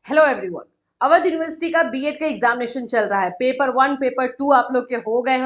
Hello everyone. Awadh university का BEd का examination चल रहा है। पेपर 1 पेपर 2 आप लोग के हो गए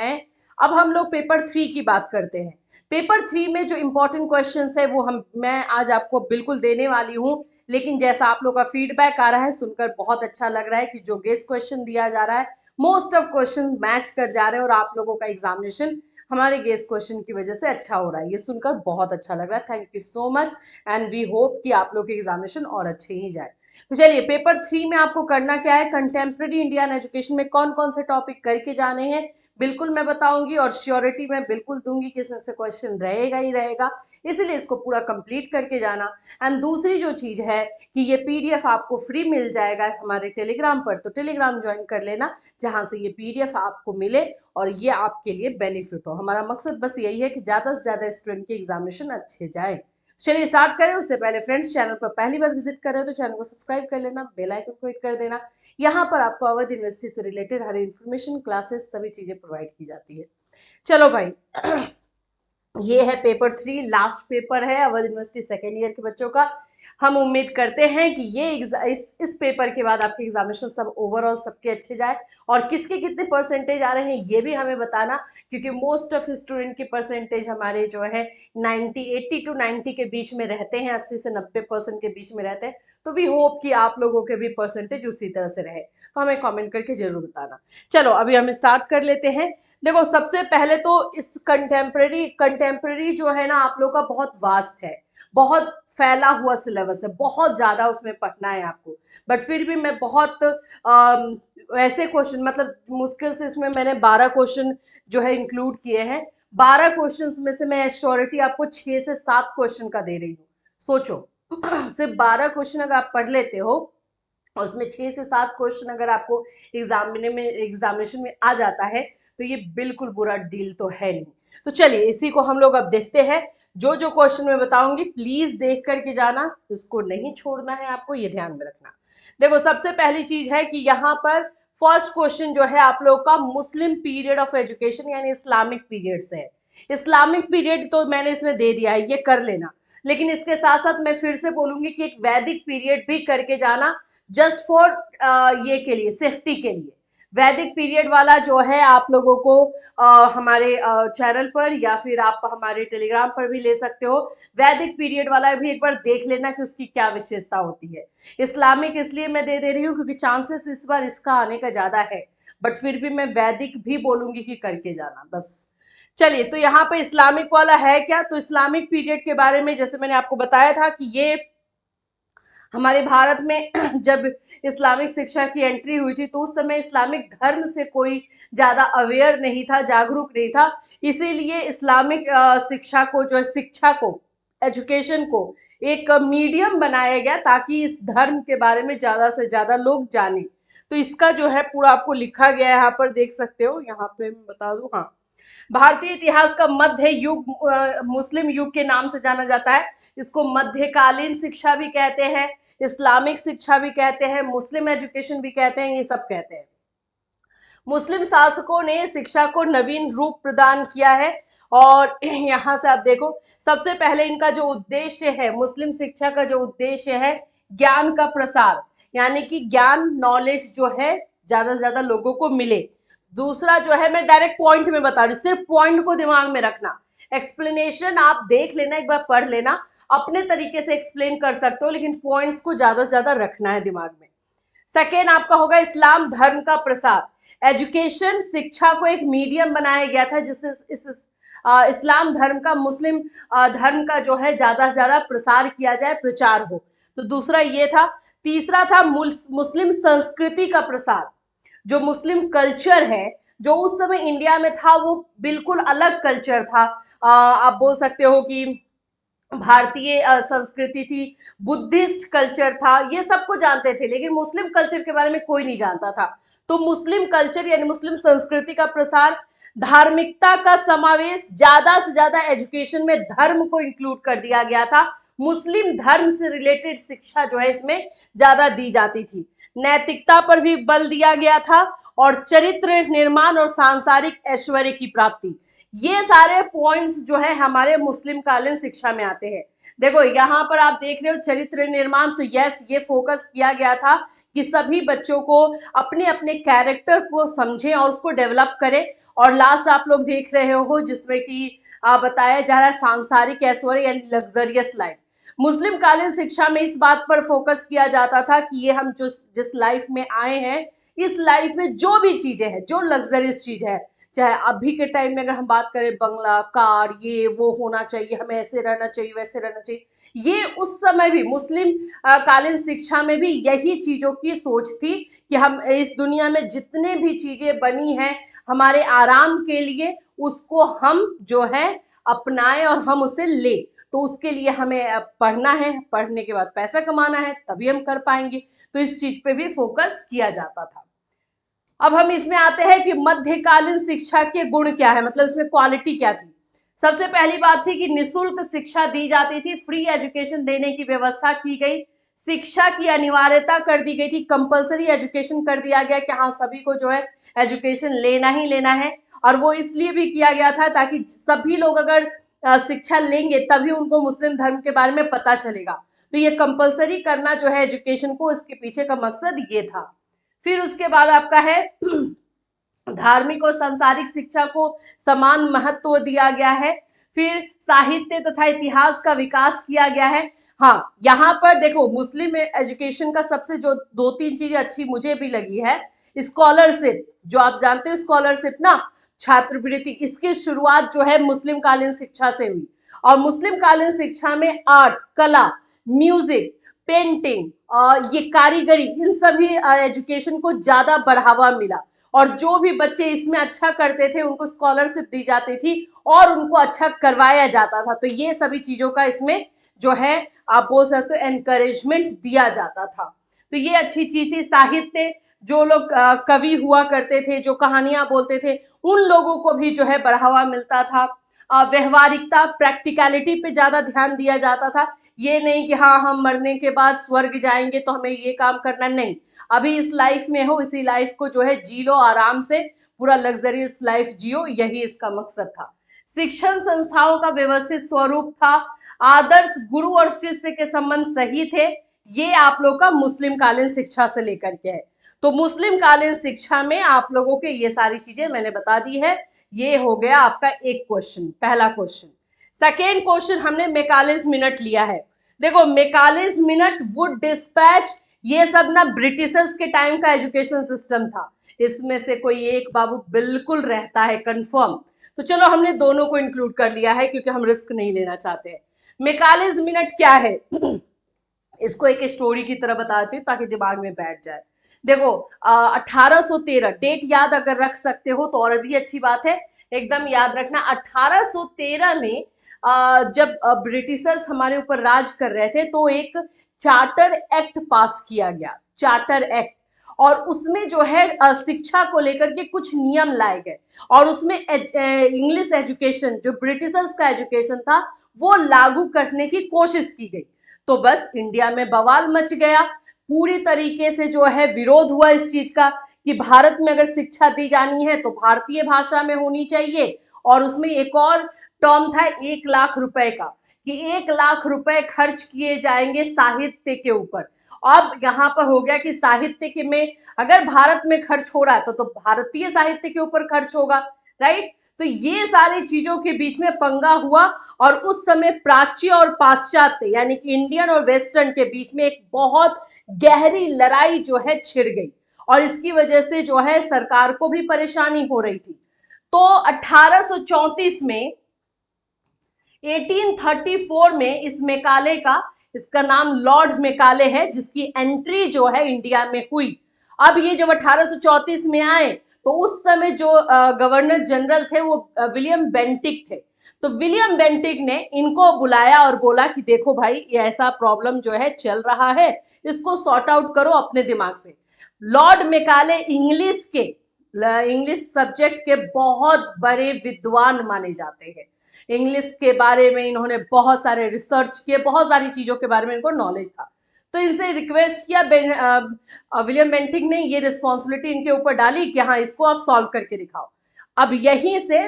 हैं। अब हम लोग पेपर 3 की बात करते हैं। पेपर 3 में जो इम्पोर्टेंट क्वेश्चंस है वो मैं आज आपको बिल्कुल देने वाली हूँ। लेकिन जैसा आप लोग का फीडबैक आ रहा है सुनकर बहुत अच्छा लग रहा है कि जो गेस्ट क्वेश्चन दिया जा रहा है मोस्ट ऑफ क्वेश्चन मैच कर जा रहे हैं और आप लोगों का एग्जामिनेशन हमारे गेस्ट क्वेश्चन की वजह से अच्छा हो रहा है। ये सुनकर बहुत अच्छा लग रहा है। Thank you so much and we hope कि आप लोग के एग्जामिनेशन और अच्छे ही जाए। तो चलिए पेपर 3 में आपको करना क्या है, कंटेम्प्रेरी इंडियन एजुकेशन में कौन कौन से टॉपिक करके जाने हैं बिल्कुल मैं बताऊंगी और श्योरिटी मैं बिल्कुल दूंगी कि इसमें से क्वेश्चन रहेगा ही रहेगा। इसीलिए इसको पूरा कंप्लीट करके जाना। एंड दूसरी जो चीज है कि ये पीडीएफ आपको फ्री मिल जाएगा हमारे टेलीग्राम पर, तो टेलीग्राम ज्वाइन कर लेना जहां से ये पीडीएफ आपको मिले और ये आपके लिए बेनिफिट हो। हमारा मकसद बस यही है कि ज्यादा से ज्यादा स्टूडेंट के एग्जामिनेशन अच्छे जाए। चलिए स्टार्ट करें। उससे पहले फ्रेंड्स, चैनल पर पहली बार विजिट कर रहे हो तो चैनल को सब्सक्राइब कर लेना, बेल आइकन को हिट कर देना। यहाँ पर आपको अवध यूनिवर्सिटी से रिलेटेड हर इन्फॉर्मेशन, क्लासेस, सभी चीजें प्रोवाइड की जाती है। चलो भाई ये है पेपर 3, लास्ट पेपर है अवध यूनिवर्सिटी सेकेंड ईयर के बच्चों का। हम उम्मीद करते हैं कि ये इस पेपर के बाद आपके एग्जामिनेशन सब ओवरऑल सबके अच्छे जाए। और किसके कितने परसेंटेज आ रहे हैं ये भी हमें बताना, क्योंकि मोस्ट ऑफ स्टूडेंट की परसेंटेज हमारे जो है 80 टू 90 के बीच में रहते हैं, 80 से 90% के बीच में रहते हैं। तो वी होप कि आप लोगों के भी परसेंटेज उसी तरह से रहे, तो हमें कमेंट करके जरूर बताना। चलो अभी हम स्टार्ट कर लेते हैं। देखो सबसे पहले तो इस कंटेम्प्रेरी जो है ना आप लोग का बहुत वास्ट है, बहुत फैला हुआ सिलेबस है, बहुत ज्यादा उसमें पढ़ना है आपको। बट फिर भी मैं बहुत ऐसे क्वेश्चन, मतलब मुश्किल से इसमें मैंने 12 क्वेश्चन जो है इंक्लूड किए हैं। 12 क्वेश्चंस में से मैं श्योरिटी आपको 6 से 7 क्वेश्चन का दे रही हूँ। सोचो सिर्फ 12 क्वेश्चन अगर आप पढ़ लेते हो और उसमें 6 से 7 क्वेश्चन अगर आपको एग्जामिनेशन में आ जाता है तो ये बिल्कुल बुरा डील तो है नहीं। तो चलिए इसी को हम लोग अब देखते हैं। जो जो क्वेश्चन मैं बताऊंगी प्लीज देख करके जाना, इसको नहीं छोड़ना है आपको, ये ध्यान में रखना। देखो सबसे पहली चीज है कि यहाँ पर फर्स्ट क्वेश्चन जो है आप लोग का मुस्लिम पीरियड ऑफ एजुकेशन यानी इस्लामिक पीरियड से है। इस्लामिक पीरियड तो मैंने इसमें दे दिया है, ये कर लेना। लेकिन इसके साथ साथ मैं फिर से बोलूंगी कि एक वैदिक पीरियड भी करके जाना, जस्ट फॉर ये के लिए, सेफ्टी के लिए। वैदिक पीरियड वाला जो है आप लोगों को हमारे चैनल पर या फिर आप हमारे टेलीग्राम पर भी ले सकते हो। वैदिक पीरियड वाला भी एक बार देख लेना कि उसकी क्या विशेषता होती है। इस्लामिक इसलिए मैं दे रही हूँ क्योंकि चांसेस इस बार इसका आने का ज्यादा है, बट फिर भी मैं वैदिक भी बोलूंगी कि करके जाना बस। चलिए तो यहाँ पे इस्लामिक वाला है क्या, तो इस्लामिक पीरियड के बारे में जैसे मैंने आपको बताया था कि ये हमारे भारत में जब इस्लामिक शिक्षा की एंट्री हुई थी तो उस समय इस्लामिक धर्म से कोई ज्यादा अवेयर नहीं था, जागरूक नहीं था। इसीलिए इस्लामिक शिक्षा को जो है, शिक्षा को, एजुकेशन को एक मीडियम बनाया गया ताकि इस धर्म के बारे में ज्यादा से ज्यादा लोग जाने। तो इसका जो है पूरा आपको लिखा गया है, यहाँ पर देख सकते हो। यहाँ पे मैं बता दूं, हाँ, भारतीय इतिहास का मध्य युग मुस्लिम युग के नाम से जाना जाता है। इसको मध्यकालीन शिक्षा भी कहते हैं, इस्लामिक शिक्षा भी कहते हैं, मुस्लिम एजुकेशन भी कहते हैं, ये सब कहते हैं। मुस्लिम शासकों ने शिक्षा को नवीन रूप प्रदान किया है। और यहाँ से आप देखो सबसे पहले इनका जो उद्देश्य है, मुस्लिम शिक्षा का जो उद्देश्य है, ज्ञान का प्रसार, यानी कि ज्ञान, नॉलेज जो है ज्यादा से ज्यादा लोगों को मिले। दूसरा जो है, मैं डायरेक्ट पॉइंट में बता रही हूँ, सिर्फ पॉइंट को दिमाग में रखना। एक्सप्लेनेशन आप देख लेना, एक बार पढ़ लेना, अपने तरीके से एक्सप्लेन कर सकते हो, लेकिन पॉइंट्स को ज्यादा से ज्यादा रखना है दिमाग में। सेकेंड आपका होगा इस्लाम धर्म का प्रसार। एजुकेशन, शिक्षा को एक मीडियम बनाया गया था जिससे इस इस्लाम धर्म का, मुस्लिम धर्म का जो है ज्यादा से ज्यादा प्रसार किया जाए, प्रचार हो। तो दूसरा ये था। तीसरा था मुस्लिम संस्कृति का प्रसार। जो मुस्लिम कल्चर है जो उस समय इंडिया में था वो बिल्कुल अलग कल्चर था। आप बोल सकते हो कि भारतीय संस्कृति थी, बुद्धिस्ट कल्चर था, ये सबको जानते थे, लेकिन मुस्लिम कल्चर के बारे में कोई नहीं जानता था। तो मुस्लिम कल्चर यानी मुस्लिम संस्कृति का प्रसार, धार्मिकता का समावेश, ज्यादा से ज्यादा एजुकेशन में धर्म को इंक्लूड कर दिया गया था। मुस्लिम धर्म से रिलेटेड शिक्षा जो है इसमें ज्यादा दी जाती थी। नैतिकता पर भी बल दिया गया था और चरित्र निर्माण और सांसारिक ऐश्वर्य की प्राप्ति, ये सारे पॉइंट्स जो है हमारे मुस्लिम कालीन शिक्षा में आते हैं। देखो यहाँ पर आप देख रहे हो चरित्र निर्माण, तो यस ये फोकस किया गया था कि सभी बच्चों को अपने अपने कैरेक्टर को समझें और उसको डेवलप करें। और लास्ट आप लोग देख रहे हो जिसमें कि बताया जा रहा है सांसारिक ऐश्वर्य एंड लग्जरियस लाइफ। मुस्लिम कालीन शिक्षा में इस बात पर फोकस किया जाता था कि ये हम जो जिस लाइफ में आए हैं, इस लाइफ में जो भी चीजें हैं, जो लग्जरियस चीज है, चाहे अभी के टाइम में अगर हम बात करें बंगला, कार, ये वो होना चाहिए, हमें ऐसे रहना चाहिए, वैसे रहना चाहिए, ये उस समय भी मुस्लिम कालीन शिक्षा में भी यही चीजों की सोच थी कि हम इस दुनिया में जितने भी चीजें बनी हैं हमारे आराम के लिए, उसको हम जो है अपनाएं और हम उसे ले। तो उसके लिए हमें पढ़ना है, पढ़ने के बाद पैसा कमाना है, तभी हम कर पाएंगे। तो इस चीज पे भी फोकस किया जाता था। अब हम इसमें आते हैं कि मध्यकालीन शिक्षा के गुण क्या है, मतलब इसमें क्वालिटी क्या थी। सबसे पहली बात थी कि निशुल्क शिक्षा दी जाती थी, फ्री एजुकेशन देने की व्यवस्था की गई, शिक्षा की अनिवार्यता कर दी गई थी, कंपलसरी एजुकेशन कर दिया गया कि हाँ सभी को जो है एजुकेशन लेना ही लेना है। और वो इसलिए भी किया गया था ताकि सभी लोग अगर शिक्षा लेंगे तभी उनको मुस्लिम धर्म के बारे में पता चलेगा। तो ये कंपलसरी करना जो है एजुकेशन को, इसके पीछे का मकसद ये था। फिर उसके बाद आपका है धार्मिक और सांसारिक शिक्षा को समान महत्व दिया गया है। फिर साहित्य तथा इतिहास का विकास किया गया है। हाँ, यहाँ पर देखो मुस्लिम एजुकेशन का सबसे जो दो तीन चीजें अच्छी मुझे भी लगी है, स्कॉलरशिप, जो आप जानते हो स्कॉलरशिप ना, छात्रवृत्ति, इसकी शुरुआत जो है मुस्लिम कालीन शिक्षा से हुई। और मुस्लिम कालीन शिक्षा में आर्ट, कला, म्यूजिक, पेंटिंग, ये कारीगरी, इन सभी एजुकेशन को ज्यादा बढ़ावा मिला। और जो भी बच्चे इसमें अच्छा करते थे उनको स्कॉलरशिप दी जाती थी और उनको अच्छा करवाया जाता था। तो ये सभी चीजों का इसमें जो है आप बोल सकते हो एनकरेजमेंट दिया जाता था। तो ये अच्छी चीज थी। साहित्य, जो लोग कवि हुआ करते थे, जो कहानियां बोलते थे, उन लोगों को भी जो है बढ़ावा मिलता था। व्यवहारिकता, प्रैक्टिकलिटी पे ज्यादा ध्यान दिया जाता था। ये नहीं कि हाँ हम मरने के बाद स्वर्ग जाएंगे तो हमें ये काम करना, नहीं, अभी इस लाइफ में हो, इसी लाइफ को जो है जी लो आराम से, पूरा लग्जरियस लाइफ जियो, यही इसका मकसद था। शिक्षण संस्थाओं का व्यवस्थित स्वरूप था। आदर्श गुरु और शिष्य के संबंध सही थे। ये आप लोग का मुस्लिम कालीन शिक्षा से लेकर के है। तो मुस्लिम कालीन शिक्षा में आप लोगों के ये सारी चीजें मैंने बता दी है। ये हो गया आपका एक क्वेश्चन, पहला क्वेश्चन। सेकेंड क्वेश्चन हमने मैकालेज मिनट लिया है। देखो मैकालेज मिनट, वुड डिस्पैच, ये सब ना ब्रिटिशर्स के टाइम का एजुकेशन सिस्टम था। इसमें से कोई एक बाबू बिल्कुल रहता है कंफर्म। तो चलो हमने दोनों को इंक्लूड कर लिया है क्योंकि हम रिस्क नहीं लेना चाहते हैं। मैकालेज मिनट क्या है इसको एक स्टोरी की तरह बताती हूँ ताकि दिमाग में बैठ जाए। देखो 1813, डेट याद अगर रख सकते हो तो और भी अच्छी बात है, एकदम याद रखना। 1813 में जब ब्रिटिशर्स हमारे ऊपर राज कर रहे थे तो एक चार्टर एक्ट पास किया गया, चार्टर एक्ट। और उसमें जो है शिक्षा को लेकर के कुछ नियम लाए गए और उसमें इंग्लिश एजुकेशन, जो ब्रिटिशर्स का एजुकेशन था, वो लागू करने की कोशिश की गई। तो बस इंडिया में बवाल मच गया, पूरी तरीके से जो है विरोध हुआ इस चीज का कि भारत में अगर शिक्षा दी जानी है तो भारतीय भाषा में होनी चाहिए। और उसमें एक और टर्म था 1 लाख रुपए का, कि 1 लाख रुपए खर्च किए जाएंगे साहित्य के ऊपर। अब यहाँ पर हो गया कि साहित्य के में अगर भारत में खर्च हो रहा है तो भारतीय साहित्य के ऊपर खर्च होगा, राइट। तो ये सारी चीजों के बीच में पंगा हुआ और उस समय प्राच्य और पाश्चात्य यानी कि इंडियन और वेस्टर्न के बीच में एक बहुत गहरी लड़ाई जो है छिड़ गई और इसकी वजह से जो है सरकार को भी परेशानी हो रही थी। तो 1834 में 1834 में इस मैकाले का, इसका नाम लॉर्ड मैकाले है, जिसकी एंट्री जो है इंडिया में हुई। अब ये जब 1834 में आए तो उस समय जो गवर्नर जनरल थे वो विलियम बेंटिक थे। तो विलियम बेंटिक ने इनको बुलाया और बोला कि देखो भाई ये ऐसा प्रॉब्लम जो है चल रहा है, इसको सॉर्ट आउट करो अपने दिमाग से। लॉर्ड मैकाले इंग्लिश सब्जेक्ट के बहुत बड़े विद्वान माने जाते हैं। इंग्लिश के बारे में इन्होंने बहुत सारे रिसर्च किए, बहुत सारी चीजों के बारे में इनको नॉलेज था। तो इनसे रिक्वेस्ट किया, विलियम बेंटिक ने ये रिस्पॉन्सिबिलिटी इनके ऊपर डाली कि हाँ इसको आप सॉल्व करके दिखाओ। अब यहीं से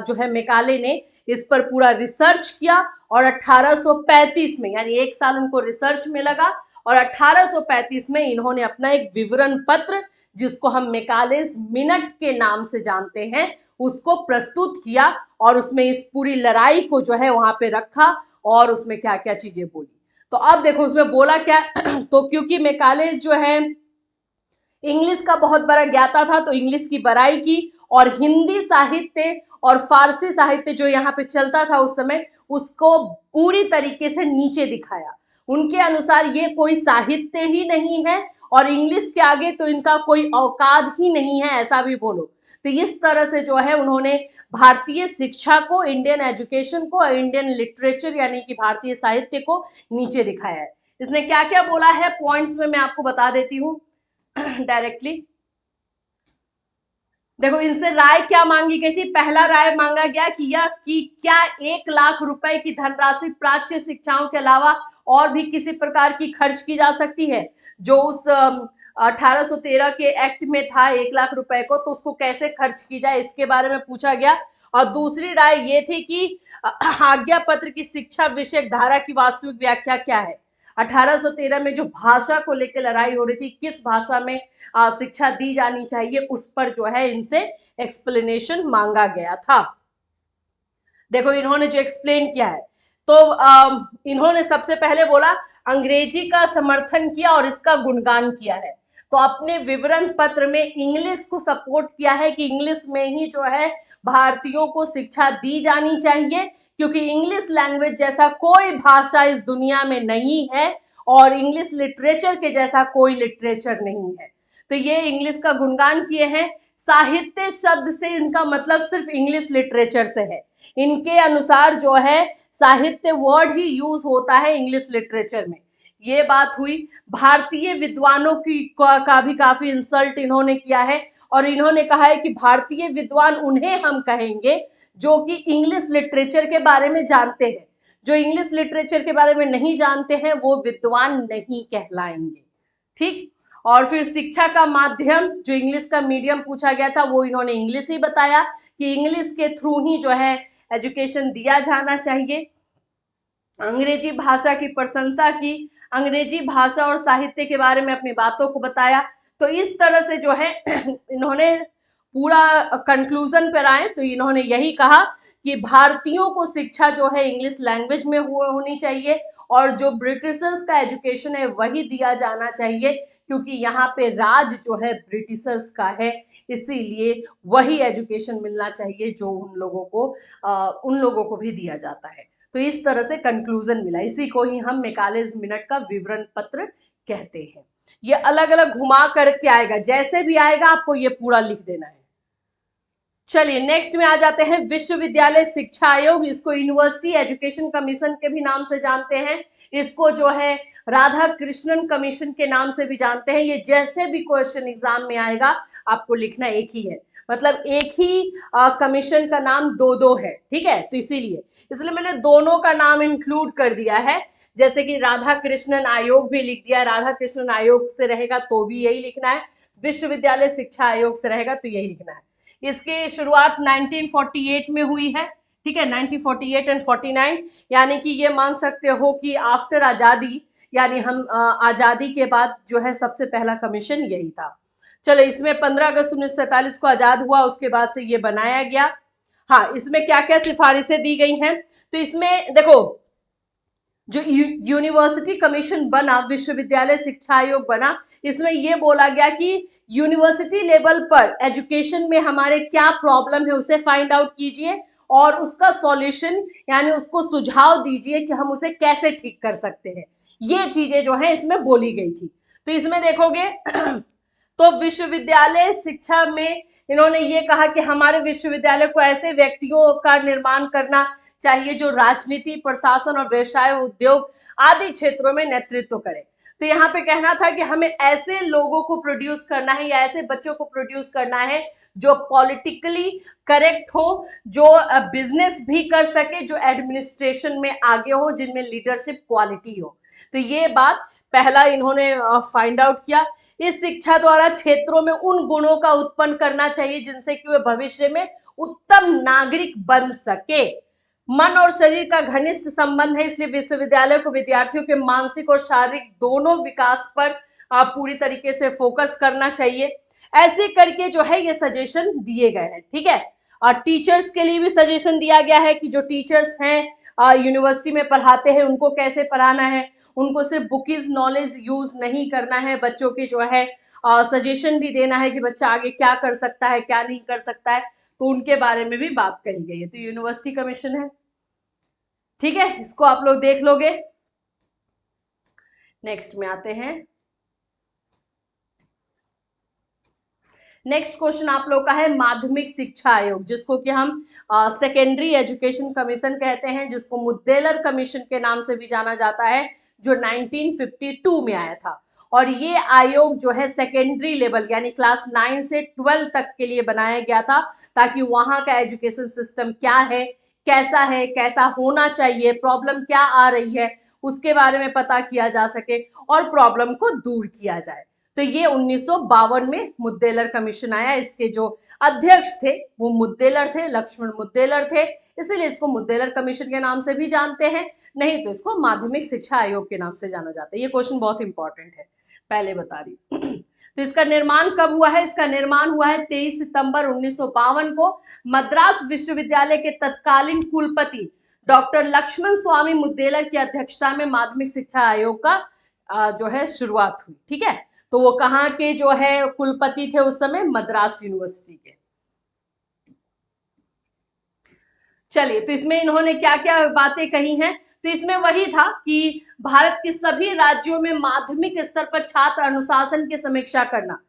जो है मैकाले ने इस पर पूरा रिसर्च किया और 1835 में, यानी 1 साल उनको रिसर्च में लगा, और 1835 में इन्होंने अपना एक विवरण पत्र, जिसको हम मैकालेस मिनट के नाम से जानते हैं, उसको प्रस्तुत किया और उसमें इस पूरी लड़ाई को जो है वहां पे रखा और उसमें क्या क्या चीजें बोली। तो अब देखो उसमें बोला क्या तो क्योंकि मैकालेस जो है इंग्लिश का बहुत बड़ा ज्ञाता था, तो इंग्लिश की बड़ाई की और हिंदी साहित्य और फारसी साहित्य जो यहाँ पे चलता था उस समय, उसको पूरी तरीके से नीचे दिखाया। उनके अनुसार ये कोई साहित्य ही नहीं है और इंग्लिश के आगे तो इनका कोई औकात ही नहीं है, ऐसा भी बोलो। तो इस तरह से जो है उन्होंने भारतीय शिक्षा को, इंडियन एजुकेशन को, इंडियन लिटरेचर यानी कि भारतीय साहित्य को नीचे दिखाया है। इसने क्या क्या बोला है पॉइंट्स में मैं आपको बता देती हूँ डायरेक्टली। देखो इनसे राय क्या मांगी गई थी। पहला राय मांगा गया कि क्या 1 लाख रुपए की धनराशि प्राच्य शिक्षाओं के अलावा और भी किसी प्रकार की खर्च की जा सकती है, जो उस 1813 के एक्ट में था 1 लाख रुपए को, तो उसको कैसे खर्च की जाए, इसके बारे में पूछा गया। और दूसरी राय ये थी कि आज्ञा पत्र की शिक्षा विषयक धारा की वास्तविक व्याख्या क्या है। 1813 में जो भाषा को लेकर लड़ाई हो रही थी, किस भाषा में शिक्षा दी जानी चाहिए, उस पर जो है इनसे एक्सप्लेनेशन मांगा गया था। देखो इन्होंने जो एक्सप्लेन किया है, तो इन्होंने सबसे पहले बोला अंग्रेजी का समर्थन किया और इसका गुणगान किया है। तो अपने विवरण पत्र में इंग्लिश को सपोर्ट किया है कि इंग्लिश में ही जो है भारतीयों को शिक्षा दी जानी चाहिए, क्योंकि इंग्लिश लैंग्वेज जैसा कोई भाषा इस दुनिया में नहीं है और इंग्लिश लिटरेचर के जैसा कोई लिटरेचर नहीं है। तो ये इंग्लिश का गुणगान किए हैं। साहित्य शब्द से इनका मतलब सिर्फ इंग्लिश लिटरेचर से है। इनके अनुसार जो है साहित्य वर्ड ही यूज होता है इंग्लिश लिटरेचर में। ये बात हुई। भारतीय विद्वानों की का भी काफी इंसल्ट इन्होंने किया है और इन्होंने कहा है कि भारतीय विद्वान उन्हें हम कहेंगे जो कि इंग्लिश लिटरेचर के बारे में जानते हैं। जो इंग्लिश लिटरेचर के बारे में नहीं जानते हैं वो विद्वान नहीं कहलाएंगे। ठीक। और फिर शिक्षा का माध्यम, जो इंग्लिश का मीडियम पूछा गया था, वो इन्होंने इंग्लिश ही बताया कि इंग्लिश के थ्रू ही जो है एजुकेशन दिया जाना चाहिए। अंग्रेजी भाषा की प्रशंसा की, अंग्रेजी भाषा और साहित्य के बारे में अपनी बातों को बताया। तो इस तरह से जो है इन्होंने पूरा कंक्लूजन पर आए तो इन्होंने यही कहा कि भारतीयों को शिक्षा जो है इंग्लिश लैंग्वेज में होनी चाहिए और जो ब्रिटिशर्स का एजुकेशन है वही दिया जाना चाहिए, क्योंकि यहाँ पे राज जो है ब्रिटिशर्स का है, इसीलिए वही एजुकेशन मिलना चाहिए जो उन लोगों को भी दिया जाता है। तो इस तरह से कंक्लूजन मिला। इसी को ही हम मैकालेस मिनट का विवरण पत्र कहते हैं। ये अलग अलग घुमा करके आएगा, जैसे भी आएगा आपको ये पूरा लिख देना है। चलिए नेक्स्ट में आ जाते हैं विश्वविद्यालय शिक्षा आयोग। इसको यूनिवर्सिटी एजुकेशन कमीशन के भी नाम से जानते हैं। इसको जो है राधा कृष्णन कमीशन के नाम से भी जानते हैं। ये जैसे भी क्वेश्चन एग्जाम में आएगा आपको लिखना एक ही है, मतलब एक ही कमीशन का नाम दो दो है। ठीक है, तो इसलिए मैंने दोनों का नाम इंक्लूड कर दिया है। जैसे कि राधा कृष्णन आयोग भी लिख दिया, राधा कृष्णन आयोग से रहेगा तो भी यही लिखना है, विश्वविद्यालय शिक्षा आयोग से रहेगा तो यही लिखना है। इसकी शुरुआत 1948 में हुई है। ठीक है, 1948 एंड 49, यानी कि ये मान सकते हो कि आफ्टर आज़ादी, यानी हम आज़ादी के बाद जो है सबसे पहला कमीशन यही था। चलो इसमें 15 अगस्त 1947 को आज़ाद हुआ, उसके बाद से ये बनाया गया। हाँ, इसमें क्या क्या सिफारिशें दी गई हैं, तो इसमें देखो जो यूनिवर्सिटी कमीशन बना, विश्वविद्यालय शिक्षा आयोग बना, इसमें यह बोला गया कि यूनिवर्सिटी लेवल पर एजुकेशन में हमारे क्या प्रॉब्लम है उसे फाइंड आउट कीजिए और उसका सॉल्यूशन यानी उसको सुझाव दीजिए कि हम उसे कैसे ठीक कर सकते हैं। ये चीजें जो है इसमें बोली गई थी। तो इसमें देखोगे तो विश्वविद्यालय शिक्षा में इन्होंने ये कहा कि हमारे विश्वविद्यालय को ऐसे व्यक्तियों का निर्माण करना चाहिए जो राजनीति, प्रशासन और व्यवसाय, उद्योग आदि क्षेत्रों में नेतृत्व करें। तो यहाँ पे कहना था कि हमें ऐसे लोगों को प्रोड्यूस करना है या ऐसे बच्चों को प्रोड्यूस करना है जो पॉलिटिकली करेक्ट हो, जो बिजनेस भी कर सके, जो एडमिनिस्ट्रेशन में आगे हो, जिनमें लीडरशिप क्वालिटी हो। तो ये बात पहला इन्होंने फाइंड आउट किया। इस शिक्षा द्वारा क्षेत्रों में उन गुणों का उत्पन्न करना चाहिए जिनसे कि वे भविष्य में उत्तम नागरिक बन सके। मन और शरीर का घनिष्ठ संबंध है, इसलिए विश्वविद्यालय को विद्यार्थियों के मानसिक और शारीरिक दोनों विकास पर पूरी तरीके से फोकस करना चाहिए। ऐसे करके जो है ये सजेशन दिए गए हैं, ठीक है। और टीचर्स के लिए भी सजेशन दिया गया है कि जो टीचर्स हैं यूनिवर्सिटी में पढ़ाते हैं उनको कैसे पढ़ाना है, उनको सिर्फ बुकीज नॉलेज यूज नहीं करना है, बच्चों के जो है सजेशन भी देना है कि बच्चा आगे क्या कर सकता है क्या नहीं कर सकता है, तो उनके बारे में भी बात कही गई है। तो यूनिवर्सिटी कमीशन है, ठीक है, इसको आप लोग देख लोगे। नेक्स्ट में आते हैं। नेक्स्ट क्वेश्चन आप लोग का है माध्यमिक शिक्षा आयोग, जिसको कि हम सेकेंडरी एजुकेशन कमीशन कहते हैं, जिसको मुद्देलर कमीशन के नाम से भी जाना जाता है, जो 1952 में आया था। और ये आयोग जो है सेकेंडरी लेवल यानी क्लास 9 से 12 तक के लिए बनाया गया था, ताकि वहां का एजुकेशन सिस्टम क्या है, कैसा होना चाहिए, प्रॉब्लम क्या आ रही है, उसके बारे में पता किया जा सके और प्रॉब्लम को दूर किया जाए। तो ये 1952 में मुद्देलर कमीशन आया। इसके जो अध्यक्ष थे वो मुद्देलर थे, लक्ष्मण मुद्देलर थे, इसीलिए इसको मुद्देलर कमीशन के नाम से भी जानते हैं, नहीं तो इसको माध्यमिक शिक्षा आयोग के नाम से जाना जाता है। ये क्वेश्चन बहुत इंपॉर्टेंट है, पहले बता रही। तो इसका निर्माण कब हुआ है? इसका निर्माण हुआ है 23 सितंबर 1952 को मद्रास विश्वविद्यालय के तत्कालीन कुलपति डॉक्टर लक्ष्मण स्वामी मुद्देलर की अध्यक्षता में माध्यमिक शिक्षा आयोग का जो है शुरुआत हुई, ठीक है। तो वो कहाँ के जो है कुलपति थे उस समय? मद्रास यूनिवर्सिटी के। चलिए, तो इसमें इन्होंने क्या क्या बातें कही हैं? तो इसमें वही था कि भारत के सभी राज्यों में माध्यमिक स्तर पर छात्र अनुशासन की समीक्षा करना।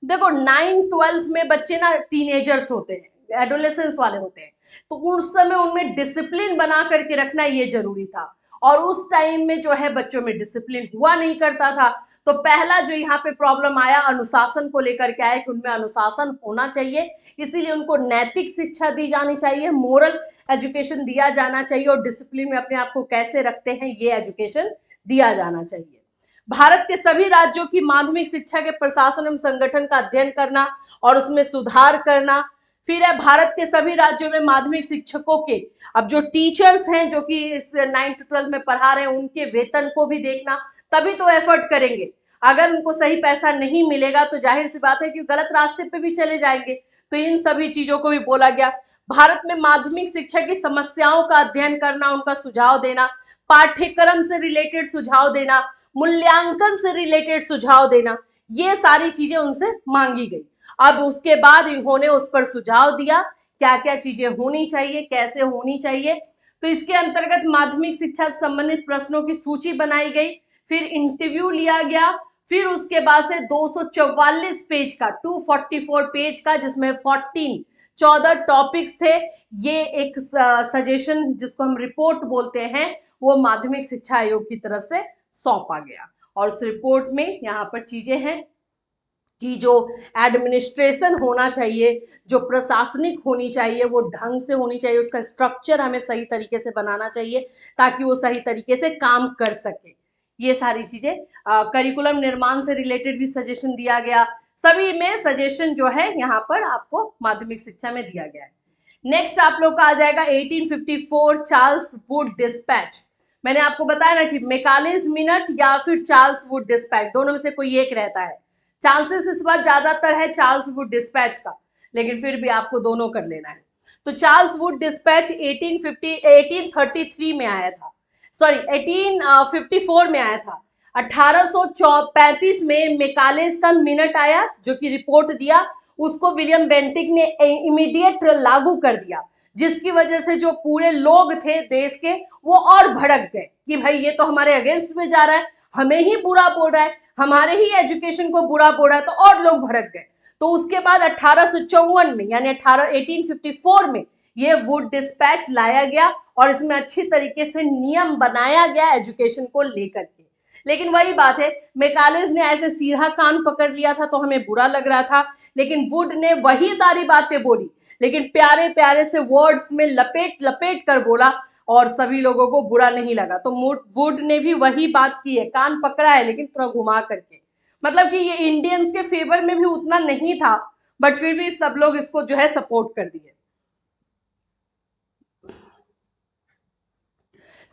देखो 9-12 में बच्चे ना टीनेजर्स होते हैं, एडोलेसेंस वाले होते हैं, तो उस समय उनमें डिसिप्लिन बना करके रखना ये जरूरी था। और उस टाइम में जो है बच्चों में डिसिप्लिन हुआ नहीं करता था। तो पहला जो यहाँ पे प्रॉब्लम आया अनुशासन को लेकर के आया कि उनमें अनुशासन होना चाहिए, इसीलिए उनको नैतिक शिक्षा दी जानी चाहिए, मोरल एजुकेशन दिया जाना चाहिए, और डिसिप्लिन में अपने आप को कैसे रखते हैं ये एजुकेशन दिया जाना चाहिए। भारत के सभी राज्यों की माध्यमिक शिक्षा के प्रशासन एवं संगठन का अध्ययन करना और उसमें सुधार करना। फिर है भारत के सभी राज्यों में माध्यमिक शिक्षकों के, अब जो टीचर्स हैं जो कि इस 9 to 12 में पढ़ा रहे हैं उनके वेतन को भी देखना, तभी तो एफर्ट करेंगे। अगर उनको सही पैसा नहीं मिलेगा तो जाहिर सी बात है कि गलत रास्ते पे भी चले जाएंगे। तो इन सभी चीजों को भी बोला गया। भारत में माध्यमिक शिक्षा की समस्याओं का अध्ययन करना, उनका सुझाव देना, पाठ्यक्रम से रिलेटेड सुझाव देना, मूल्यांकन से रिलेटेड सुझाव देना, ये सारी चीजें उनसे मांगी गई। अब उसके बाद इन्होंने उस पर सुझाव दिया क्या क्या चीजें होनी चाहिए, कैसे होनी चाहिए। तो इसके अंतर्गत माध्यमिक शिक्षा से संबंधित प्रश्नों की सूची बनाई गई, फिर इंटरव्यू लिया गया, फिर उसके बाद से 244 पेज का 244 पेज का, जिसमें 14 टॉपिक्स थे, ये एक सजेशन जिसको हम रिपोर्ट बोलते हैं वो माध्यमिक शिक्षा आयोग की तरफ से सौंपा गया। और उस रिपोर्ट में यहाँ पर चीजें हैं कि जो एडमिनिस्ट्रेशन होना चाहिए, जो प्रशासनिक होनी चाहिए वो ढंग से होनी चाहिए, उसका स्ट्रक्चर हमें सही तरीके से बनाना चाहिए ताकि वो सही तरीके से काम कर सके। ये सारी चीजें करिकुलम निर्माण से रिलेटेड भी सजेशन दिया गया। सभी में सजेशन जो है यहाँ पर आपको माध्यमिक शिक्षा में दिया गया है। नेक्स्ट आप लोग का आ जाएगा 1854 चार्ल्स वुड डिस्पैच। मैंने आपको बताया ना कि मैकालेज मिनट या फिर चार्ल्स वुड डिस्पैच, दोनों में से कोई एक रहता है। चांसेस इस बार ज्यादातर है चार्ल्स वुड डिस्पैच का, लेकिन फिर भी आपको दोनों कर लेना है। तो चार्ल्स वुड डिस्पैच 1833 में आया था, सॉरी 1854 में आया था। 1835 में मैकालेज का मिनट आया जो कि रिपोर्ट दिया, उसको विलियम बेंटिक ने इमीडिएट लागू कर दिया, जिसकी वजह से जो पूरे लोग थे देश के वो और भड़क गए कि भाई ये तो हमारे अगेंस्ट में जा रहा है, हमें ही बुरा बोल रहा है, हमारे ही एजुकेशन को बुरा बोल रहा है, तो और लोग भड़क गए। तो उसके बाद 1854 में यानी 1854 में ये वुड डिस्पैच लाया गया और इसमें अच्छी तरीके से नियम बनाया गया एजुकेशन को लेकर के। लेकिन वही बात है, मैकालेज ने ऐसे सीधा कान पकड़ लिया था तो हमें बुरा लग रहा था, लेकिन वुड ने वही सारी बातें बोली, लेकिन प्यारे प्यारे से वर्ड्स में लपेट लपेट कर बोला और सभी लोगों को बुरा नहीं लगा। तो वुड ने भी वही बात की है, कान पकड़ा है लेकिन थोड़ा घुमा करके। मतलब कि ये इंडियंस के फेवर में भी उतना नहीं था, बट फिर भी सब लोग इसको जो है सपोर्ट कर दिए।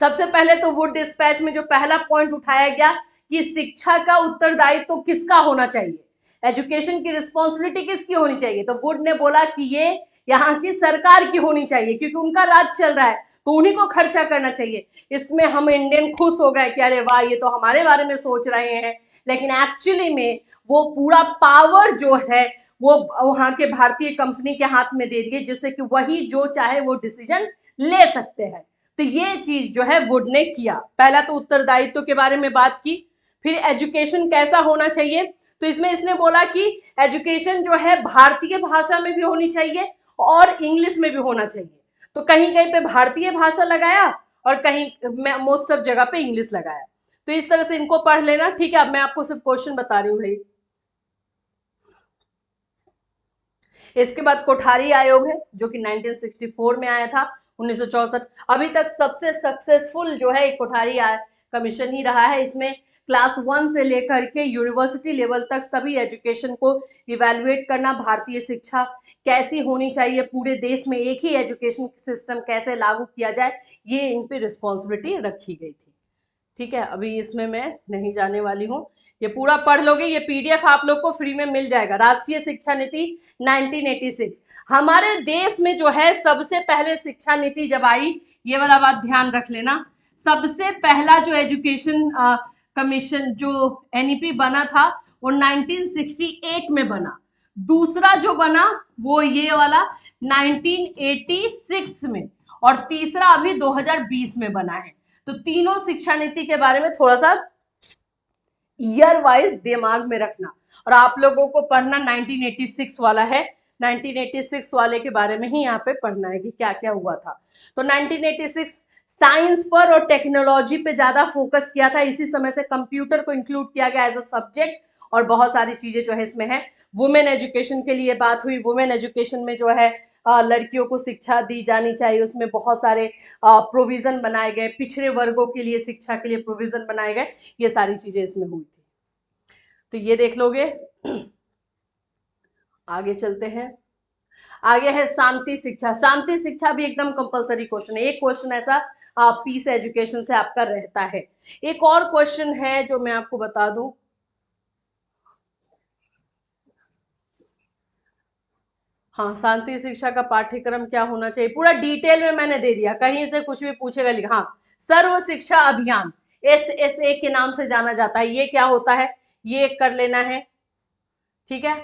सबसे पहले तो वुड डिस्पैच में जो पहला पॉइंट उठाया गया कि शिक्षा का उत्तरदायित्व तो किसका होना चाहिए, एजुकेशन की रिस्पॉन्सिबिलिटी किसकी होनी चाहिए, तो वुड ने बोला कि ये यहाँ की सरकार की होनी चाहिए, क्योंकि उनका राज चल रहा है तो उन्हीं को खर्चा करना चाहिए। इसमें हम इंडियन खुश हो गए कि अरे वाह, ये तो हमारे बारे में सोच रहे हैं, लेकिन एक्चुअली में वो पूरा पावर जो है वो वहां के भारतीय कंपनी के हाथ में दे दिए, जिससे कि वही जो चाहे वो डिसीजन ले सकते हैं। तो ये चीज जो है वुड ने किया। पहला तो उत्तरदायित्व के बारे में बात की, फिर एजुकेशन कैसा होना चाहिए, तो इसमें इसने बोला कि एजुकेशन जो है भारतीय भाषा में भी होनी चाहिए और इंग्लिश में भी होना चाहिए। तो कहीं कहीं पे भारतीय भाषा लगाया और कहीं मोस्ट ऑफ जगह पे इंग्लिश लगाया। तो इस तरह से इनको पढ़ लेना, ठीक है। अब मैं आपको सिर्फ क्वेश्चन बता रही हूँ भाई। इसके बाद कोठारी आयोग है जो कि 1964 में आया था, 1964। अभी तक सबसे सक्सेसफुल जो है कोठारी कमीशन ही रहा है। इसमें क्लास 1 से लेकर के यूनिवर्सिटी लेवल तक सभी एजुकेशन को इवेल्युएट करना, भारतीय शिक्षा कैसी होनी चाहिए, पूरे देश में एक ही एजुकेशन सिस्टम कैसे लागू किया जाए, ये इन पे रिस्पॉन्सिबिलिटी रखी गई थी। ठीक है, अभी इसमें मैं नहीं जाने वाली हूँ, ये पूरा पढ़ लोगे। ये पीडीएफ आप लोग को फ्री में मिल जाएगा। राष्ट्रीय शिक्षा नीति 1986, हमारे देश में जो है सबसे पहले शिक्षा नीति जब आई, ये वाला बात ध्यान रख लेना, सबसे पहला जो एजुकेशन कमीशन जो एनईपी बना था वो 1968 में बना। दूसरा जो बना वो ये वाला 1986 में, और तीसरा अभी 2020 में बना है। तो तीनों शिक्षा नीति के बारे में थोड़ा सा ईयर वाइज दिमाग में रखना, और आप लोगों को पढ़ना 1986 वाला है। 1986 वाले के बारे में ही यहाँ पे पढ़ना है कि क्या क्या हुआ था। तो 1986 साइंस पर और टेक्नोलॉजी पे ज्यादा फोकस किया था। इसी समय से कंप्यूटर को इंक्लूड किया गया एज अ सब्जेक्ट, और बहुत सारी चीजें जो है इसमें है। वुमेन एजुकेशन के लिए बात हुई। वुमेन एजुकेशन में जो है लड़कियों को शिक्षा दी जानी चाहिए, उसमें बहुत सारे प्रोविजन बनाए गए, पिछड़े वर्गों के लिए शिक्षा के लिए प्रोविजन बनाए गए, ये सारी चीजें इसमें हुई थी। तो ये देख लोगे। आगे चलते हैं। आगे है शांति शिक्षा। शांति शिक्षा भी एकदम कंपलसरी क्वेश्चन है। एक क्वेश्चन ऐसा पीस एजुकेशन से आपका रहता है। एक और क्वेश्चन है जो मैं आपको बता दूं, हाँ, शांति शिक्षा का पाठ्यक्रम क्या होना चाहिए, पूरा डिटेल में मैंने दे दिया, कहीं से कुछ भी पूछेगा लिखा। हाँ, सर्व शिक्षा अभियान, SSA के नाम से जाना जाता है। ये क्या होता है, ये कर लेना है, ठीक है।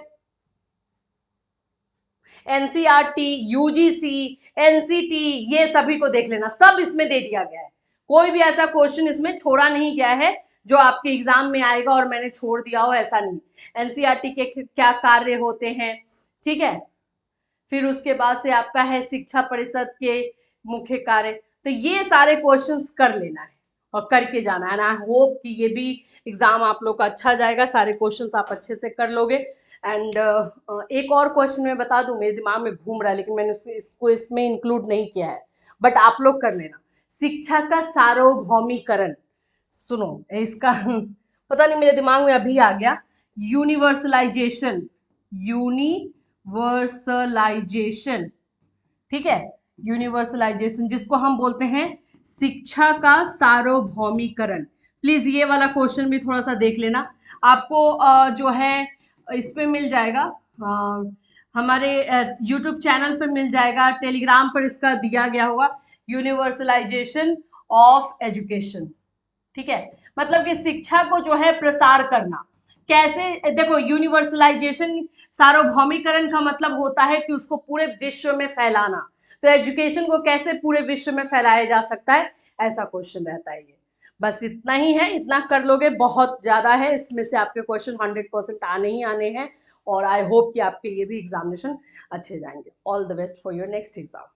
एनसीईआरटी, यूजीसी, एनसीटी, ये सभी को देख लेना, सब इसमें दे दिया गया है। कोई भी ऐसा क्वेश्चन इसमें छोड़ा नहीं गया है जो आपके एग्जाम में आएगा और मैंने छोड़ दिया हो, ऐसा नहीं। एनसीईआरटी के क्या कार्य होते हैं, ठीक है। फिर उसके बाद से आपका है शिक्षा परिषद के मुख्य कार्य। तो ये सारे क्वेश्चंस कर लेना है और करके जाना है। आई होप कि ये भी एग्जाम आप लोग का अच्छा जाएगा, सारे क्वेश्चंस आप अच्छे से कर लोगे। एंड एक और क्वेश्चन मैं बता दूं, मेरे दिमाग में घूम रहा है लेकिन मैंने इसको इसमें इंक्लूड नहीं किया है, बट आप लोग कर लेना। शिक्षा का सार्वभौमिकरण, सुनो इसका पता नहीं मेरे दिमाग में अभी आ गया। यूनिवर्सलाइजेशन, यूनिवर्सलाइजेशन, ठीक है, यूनिवर्सलाइजेशन जिसको हम बोलते हैं शिक्षा का सार्वभौमिकरण। प्लीज ये वाला क्वेश्चन भी थोड़ा सा देख लेना। आपको जो है इस पे मिल जाएगा, हमारे यूट्यूब चैनल पे मिल जाएगा, टेलीग्राम पर इसका दिया गया होगा, यूनिवर्सलाइजेशन ऑफ एजुकेशन, ठीक है। मतलब कि शिक्षा को जो है प्रसार करना कैसे, देखो यूनिवर्सलाइजेशन, सार्वभौमिकरण का मतलब होता है कि उसको पूरे विश्व में फैलाना। तो एजुकेशन को कैसे पूरे विश्व में फैलाया जा सकता है, ऐसा क्वेश्चन रहता है ये। बस इतना ही है, इतना कर लोगे, बहुत ज्यादा है, इसमें से आपके क्वेश्चन 100% आने ही आने हैं। और आई होप कि आपके ये भी एग्जामिनेशन अच्छे जाएंगे। All the best for your next exam.